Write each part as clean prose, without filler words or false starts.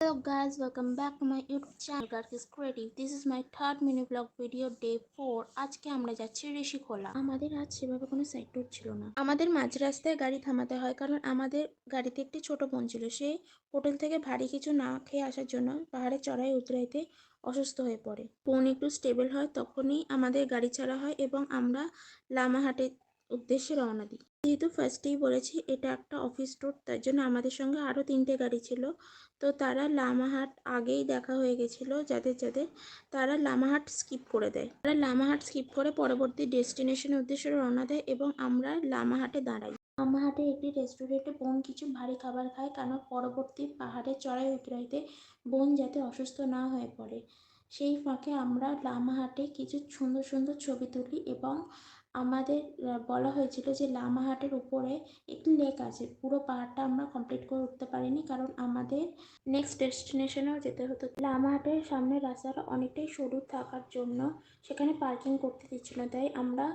Hello guys, welcome back to my YouTube channel Garkis Creative. This is my third mini vlog video day 4. আজকে আমরা যাচ্ছি ঋষিখোলা। আমাদের আজ সেভাবে কোনো সাইড ট্যুর ছিল না। আমাদের মাঝ রাস্তায় গাড়ি থামাতে হয় কারণ আমাদের গাড়িতে একটি ছোট বোন ছিল। সে হোটেল থেকে ভারী কিছু না খেয়ে আসার জন্য পাহাড়ে চড়াই উতরাইতে অসুস্থ হয়ে পড়ে। বোন একটু স্টেবল হয় তখনই আমাদের গাড়ি ছাড়া হয় এবং আমরা লামাহাটের উদ্দেশ্যে রওনা দিই। যেহেতু ফার্স্টেই বলেছি এটা একটা অফিস ট্যুর, তার জন্য আমাদের সঙ্গে আরও 3টে গাড়ি ছিল। তো তারা লামাহাট আগেই দেখা হয়ে গেছিল, যাদের তারা লামাহাট স্কিপ করে দেয়। তারা লামাহাট স্কিপ করে পরবর্তী ডেস্টিনেশনের উদ্দেশ্যে রওনা দেয় এবং আমরা লামাহাটে দাঁড়াই। লামাহাটে একটি রেস্টুরেন্টে বোন কিছু ভারী খাবার খায় কারণ পরবর্তী পাহাড়ে চড়াই উতরাইতে বোন যাতে অসুস্থ না হয়ে পড়ে। সেই ফাঁকে আমরা লামাহাটে কিছু সুন্দর সুন্দর ছবি তুলি এবং আমাদের বলা হয়েছিল যে লামাহাটের উপরে একটি লেক আছে। পুরো পাহাড়টা আমরা কমপ্লিট করে উঠতে পারিনি কারণ আমাদের নেক্সট ডেস্টিনেশনেও যেতে হতো। লামাহাটের সামনে রাস্তাটা অনেকটাই সরু থাকার জন্য সেখানে পার্কিং করতে দিচ্ছিল, তাই আমরা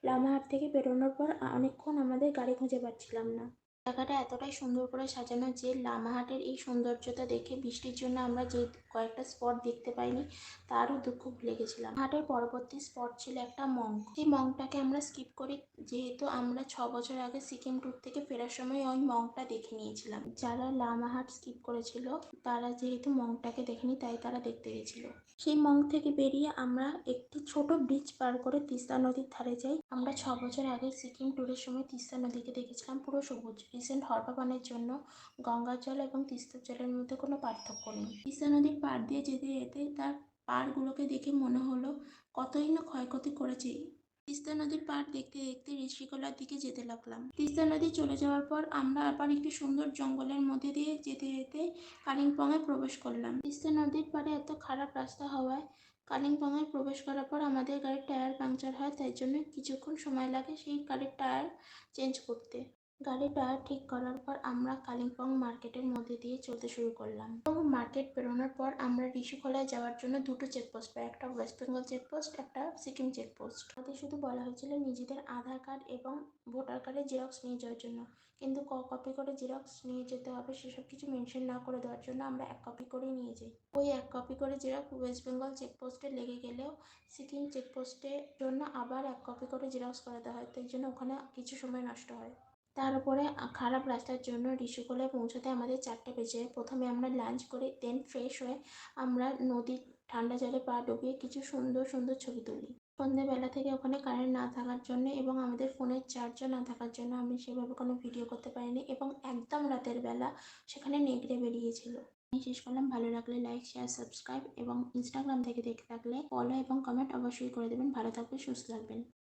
লামাহাট থেকে বেরোনোর পর অনেকক্ষণ আমাদের গাড়ি খুঁজে পাচ্ছিলাম না। জায়গাটা এতটাই সুন্দর করে সাজানো যে লামাহাটের এই সৌন্দর্যতা দেখে বৃষ্টির জন্য আমরা যে কয়েকটা স্পট দেখতে পাইনি তারও দুঃখ ভুলে গেছিলাম। হাটের পরবর্তী স্পট ছিল একটা মঙ্ক। সেই মঙ্কটাকে আমরা স্কিপ করি যেহেতু আমরা 6 বছর আগে সিকিম ট্যুর থেকে ফেরার সময় ওই মঙ্কটা দেখে নিয়েছিলাম। যারা লামাহাট স্কিপ করেছিল তারা যেহেতু মঙ্কটাকে দেখেনি তাই তারা দেখতে গেছিল। সেই মঙ্ক থেকে বেরিয়ে আমরা একটি ছোট ব্রিজ পার করে তিস্তা নদীর ধারে যাই। আমরা 6 বছর আগে সিকিম ট্যুরের সময় তিস্তা নদীকে দেখেছিলাম পুরো সবুজ। রিসেন্ট হরপাবানের জন্য গঙ্গার জল এবং তিস্তার জলের মধ্যে কোনো পার্থক্য নেই। তিস্তা নদীর পাড় দিয়ে যেতে যেতে তার পাড়গুলোকে দেখে মনে হলো কতই না ক্ষয়ক্ষতি করেছে। তিস্তা নদীর পাড় দেখতে দেখতে ঋষিখোলার দিকে যেতে লাগলাম। তিস্তা নদী চলে যাওয়ার পর আমরা আবার একটি সুন্দর জঙ্গলের মধ্যে দিয়ে যেতে যেতে কালিম্পংয়ে প্রবেশ করলাম। তিস্তা নদীর পাড়ে এত খারাপ রাস্তা হওয়ায় কালিম্পংয়ে প্রবেশ করার পর আমাদের গাড়ির টায়ার পাংচার হয়, তাই জন্য কিছুক্ষণ সময় লাগে সেই গাড়ির টায়ার চেঞ্জ করতে। গাড়ির টায়ার ঠিক করার পর আমরা কালিম্পং মার্কেটের মধ্যে দিয়ে চলতে শুরু করলাম এবং মার্কেট বেরোনোর পর আমরা ঋষিখোলায় যাওয়ার জন্য দুটো চেকপোস্ট পাই, একটা ওয়েস্ট বেঙ্গল চেকপোস্ট, একটা সিকিম চেকপোস্ট। আমাদের শুধু বলা হয়েছিল নিজেদের আধার কার্ড এবং ভোটার কার্ডের জেরক্স নিয়ে যাওয়ার জন্য, কিন্তু কপি করে জেরক্স নিয়ে যেতে হবে সেসব কিছু মেনশন না করে দেওয়ার জন্য আমরা 1 কপি করেই নিয়ে যাই। ওই 1 কপি করে জেরক্স ওয়েস্ট বেঙ্গল চেকপোস্টে লেগে গেলেও সিকিম চেকপোস্টের জন্য আবার 1 কপি করে জেরক্স করাতে হয়, তাই জন্য ওখানে কিছু সময় নষ্ট হয়। তার উপরে খারাপ রাস্তার জন্য ঋষিখোলায় পৌঁছাতে আমাদের 4টে বেজে যায়। প্রথমে আমরা লাঞ্চ করে দেন ফ্রেশ হয়ে আমরা নদীর ঠান্ডা জলে পা ডুবিয়ে কিছু সুন্দর সুন্দর ছবি তুলি। সন্ধ্যেবেলা থেকে ওখানে কারেন্ট না থাকার জন্য এবং আমাদের ফোনের চার্জও না থাকার জন্য আমি সেভাবে কোনো ভিডিও করতে পারিনি এবং একদম রাতের বেলা সেখানে নেকড়ে বেরিয়েছিল। আমি শেষ করলাম। ভালো লাগলে লাইক, শেয়ার, সাবস্ক্রাইব এবং ইনস্টাগ্রাম থেকে দেখে থাকলে ফলো এবং কমেন্ট অবশ্যই করে দেবেন। ভালো থাকবেন, সুস্থ থাকবেন।